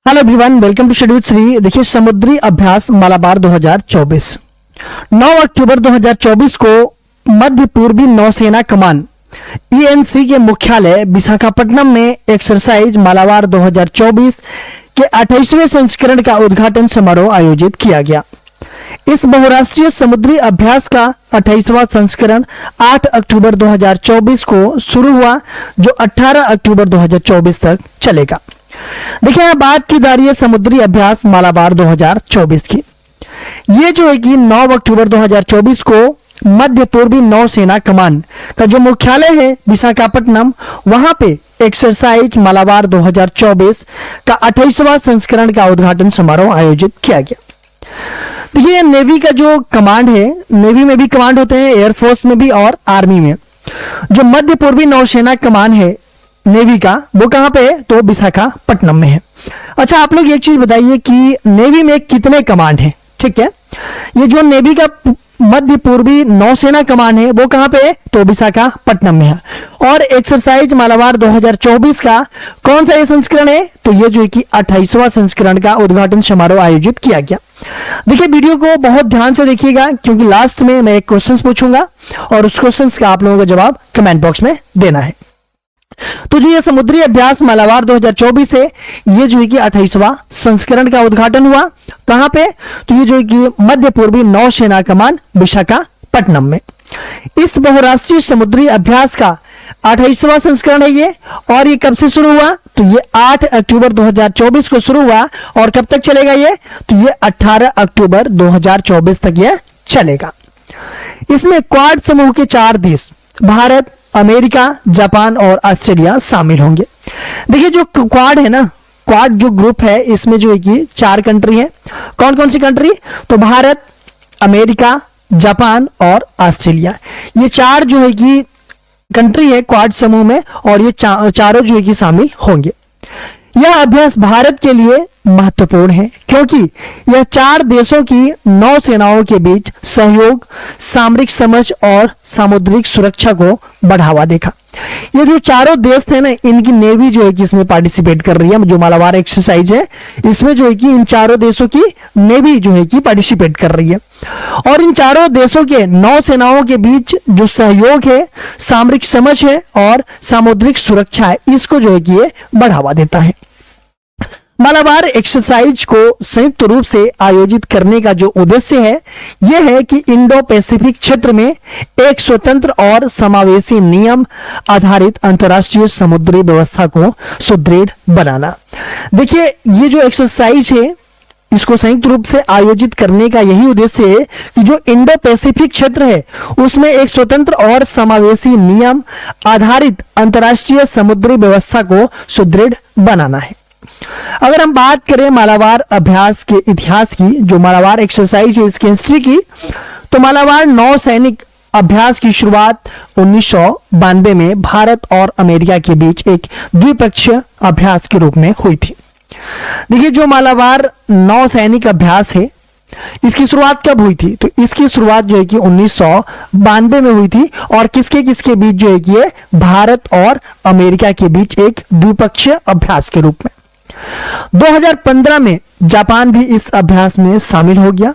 Hello everyone, welcome to schedule 3। देखिए, समुद्री अभ्यास मालाबार 2024 9 अक्टूबर 2024 को मध्य पूर्वी नौसेना कमान ईएनसी के मुख्यालय विशाखापट्टनम में एक्सरसाइज मालाबार 2024 के 28वें संस्करण का उद्घाटन समारोह आयोजित किया गया। इस बहुराष्ट्रीय समुद्री अभ्यास का 28वां संस्करण 8 अक्टूबर 2024 को शुरू हुआ, जो 18 अक्टूबर 2024 तक चलेगा। देखिए, यहाँ बात की जा रही है समुद्री अभ्यास मालाबार 2024 की। ये जो है कि 9 अक्टूबर 2024 को मध्य पूर्वी नौसेना कमान का जो मुख्यालय है विशाखापट्टनम, वहां पे एक्सरसाइज मालाबार 2024 का 28वां संस्करण का उद्घाटन समारोह आयोजित किया गया। देखिए, नेवी का जो कमांड है, नेवी में भी कमांड होते हैं, एयरफोर्स में भी और आर्मी में। जो मध्य पूर्वी नौसेना कमान है नेवी का, वो कहां पे है? तो विशाखापट्टनम में है। अच्छा, आप लोग एक चीज बताइए कि नेवी में कितने कमांड हैं? ठीक है, ये जो नेवी का मध्य पूर्वी नौसेना कमान है वो कहां पे है? तो विशाखापट्टनम में है। और एक्सरसाइज मालाबार 2024 का कौन सा ये संस्करण है? तो ये जो है कि 28वां संस्करण का उद्घाटन समारोह आयोजित किया गया। देखिए, वीडियो को बहुत ध्यान से देखिएगा, क्योंकि लास्ट में मैं एक क्वेश्चन पूछूंगा और उस क्वेश्चन का आप लोगों का जवाब कमेंट बॉक्स में देना है। तो जो ये समुद्री अभ्यास मालाबार 2024 है, ये जो है कि 28वां संस्करण का उद्घाटन हुआ। कहां पे? तो ये जो है कि मध्य पूर्वी नौसेना कमान विशाखापट्टनम में। इस बहुराष्ट्रीय समुद्री अभ्यास का 28वां संस्करण है ये। और ये कब से शुरू हुआ? तो ये 8 अक्टूबर 2024 को शुरू हुआ। और कब तक चलेगा ये? तो ये 18 अक्टूबर 2024 तक ये चलेगा। इसमें क्वाड समूह के 4 देश भारत, अमेरिका, जापान और ऑस्ट्रेलिया शामिल होंगे। देखिए, जो क्वाड है ना, क्वाड जो ग्रुप है, इसमें जो है कि 4 कंट्री है। कौन कौन सी कंट्री? तो भारत, अमेरिका, जापान और ऑस्ट्रेलिया। ये 4 जो है कि कंट्री है क्वाड समूह में, और ये चारों जो है कि शामिल होंगे। यह अभ्यास भारत के लिए महत्वपूर्ण है, क्योंकि यह 4 देशों की नौसेनाओं के बीच सहयोग, सामरिक समझ और सामुद्रिक सुरक्षा को बढ़ावा देगा। ये जो चारों देश थे ना, इनकी नेवी जो है कि इसमें पार्टिसिपेट कर रही है। जो मालाबार एक्सरसाइज है, इसमें जो है कि इन चारों देशों की नेवी जो है कि पार्टिसिपेट कर रही है। और इन चारों देशों के नौसेनाओं के बीच जो सहयोग है, सामरिक समझ है और सामुद्रिक सुरक्षा है, इसको जो है कि ये बढ़ावा देता है। मालाबार एक्सरसाइज को संयुक्त रूप से आयोजित करने का जो उद्देश्य है, यह है कि इंडो पैसिफिक क्षेत्र में एक स्वतंत्र और समावेशी नियम आधारित अंतर्राष्ट्रीय समुद्री व्यवस्था को सुदृढ़ बनाना। देखिए, ये जो एक्सरसाइज है, इसको संयुक्त रूप से आयोजित करने का यही उद्देश्य है कि जो इंडो पैसिफिक क्षेत्र है, उसमें एक स्वतंत्र और समावेशी नियम आधारित अंतर्राष्ट्रीय समुद्री व्यवस्था को सुदृढ़ बनाना है। अगर हम बात करें मालाबार अभ्यास के इतिहास की, जो मालाबार एक्सरसाइज है, इसकी हिस्ट्री की, तो मालाबार नौसैनिक अभ्यास की शुरुआत 1992 में भारत और अमेरिका के बीच एक द्विपक्षीय अभ्यास के रूप में हुई थी। देखिए, जो मालाबार नौसैनिक अभ्यास है, इसकी शुरुआत कब हुई थी? तो इसकी शुरुआत जो है कि 1992 में हुई थी। और किसके किसके बीच जो है कि ये भारत और अमेरिका के बीच एक द्विपक्षीय अभ्यास के रूप में। 2015 में जापान भी इस अभ्यास में शामिल हो गया,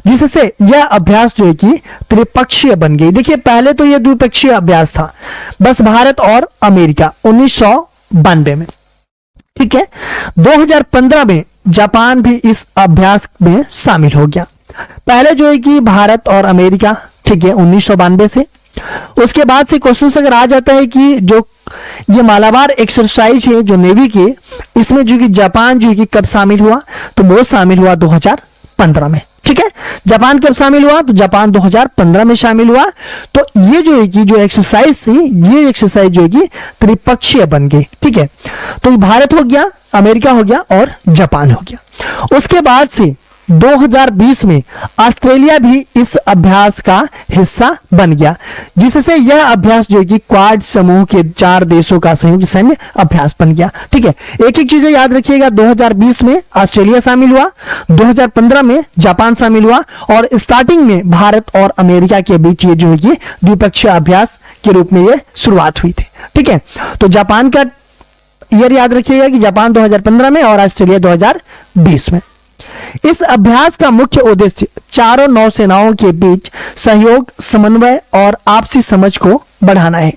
जिससे यह अभ्यास जो है कि त्रिपक्षीय बन गई। देखिए, पहले तो यह द्विपक्षीय अभ्यास था, बस भारत और अमेरिका 1992 में। ठीक है, 2015 में जापान भी इस अभ्यास में शामिल हो गया। पहले जो है कि भारत और अमेरिका, ठीक है, 1992 से। उसके बाद से क्वेश्चन अगर आ जाता है कि जो ये मालाबार एक्सरसाइज है जो नेवी की, इसमें जो कि जापान जो है कि कब शामिल हुआ? तो वो शामिल हुआ 2015 में। ठीक है, जापान कब शामिल हुआ? तो जापान 2015 में शामिल हुआ। तो ये जो है कि जो एक्सरसाइज थी, ये एक्सरसाइज जो है कि त्रिपक्षीय बन गई। ठीक है, तो ये भारत हो गया, अमेरिका हो गया और जापान हो गया। उसके बाद से 2020 में ऑस्ट्रेलिया भी इस अभ्यास का हिस्सा बन गया, जिससे यह अभ्यास जो है कि क्वाड समूह के 4 देशों का संयुक्त सैन्य अभ्यास बन गया। ठीक है, एक एक चीजें याद रखिएगा। 2020 में ऑस्ट्रेलिया शामिल हुआ, 2015 में जापान शामिल हुआ, और स्टार्टिंग में भारत और अमेरिका के बीच ये जो है कि द्विपक्षीय अभ्यास के रूप में ये शुरुआत हुई थी। ठीक है, तो जापान का ईयर याद रखिएगा कि जापान 2015 में और ऑस्ट्रेलिया 2020 में। इस अभ्यास का मुख्य उद्देश्य चारों नौसेनाओं के बीच सहयोग, समन्वय और आपसी समझ को बढ़ाना है,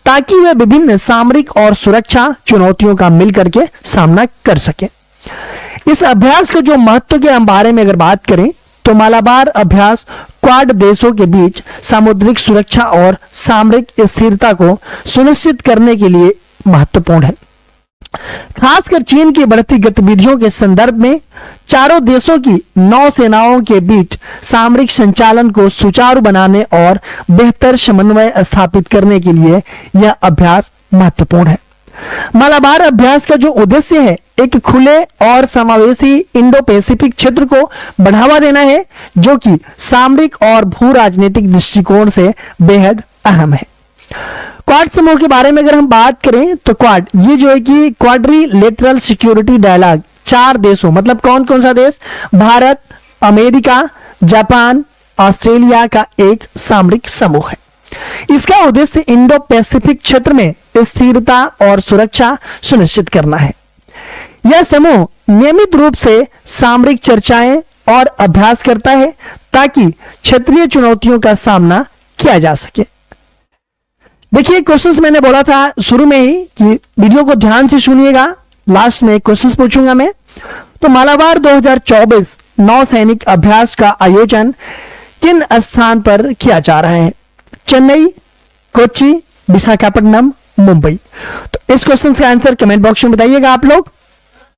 ताकि वे विभिन्न सामरिक और सुरक्षा चुनौतियों का मिलकर के सामना कर सके। इस अभ्यास के जो महत्व के बारे में अगर बात करें तो मालाबार अभ्यास क्वाड देशों के बीच सामुद्रिक सुरक्षा और सामरिक स्थिरता को सुनिश्चित करने के लिए महत्वपूर्ण है। खासकर चीन की बढ़ती गतिविधियों के संदर्भ में चारों देशों की नौसेनाओं के बीच सामरिक संचालन को सुचारू बनाने और बेहतर समन्वय स्थापित करने के लिए यह अभ्यास महत्वपूर्ण है। मालाबार अभ्यास का जो उद्देश्य है एक खुले और समावेशी इंडो पैसिफिक क्षेत्र को बढ़ावा देना है, जो कि सामरिक और भू राजनीतिक दृष्टिकोण से बेहद अहम है। क्वाड समूह के बारे में अगर हम बात करें तो क्वाड ये जो है कि क्वाड्रिलेटरल सिक्योरिटी डायलॉग, चार देशों मतलब कौन कौन सा देश, भारत, अमेरिका, जापान, ऑस्ट्रेलिया का एक सामरिक समूह है। इसका उद्देश्य इंडो पैसिफिक क्षेत्र में स्थिरता और सुरक्षा सुनिश्चित करना है। यह समूह नियमित रूप से सामरिक चर्चाएं और अभ्यास करता है ताकि क्षेत्रीय चुनौतियों का सामना किया जा सके। देखिए क्वेश्चंस मैंने बोला था शुरू में ही कि वीडियो को ध्यान से सुनिएगा, लास्ट में क्वेश्चंस पूछूंगा मैं। तो मालाबार 2024 नौसैनिक अभ्यास का आयोजन किन स्थान पर किया जा रहा है? चेन्नई, कोच्चि, विशाखापट्टनम, मुंबई। तो इस क्वेश्चन का आंसर कमेंट बॉक्स में बताइएगा आप लोग।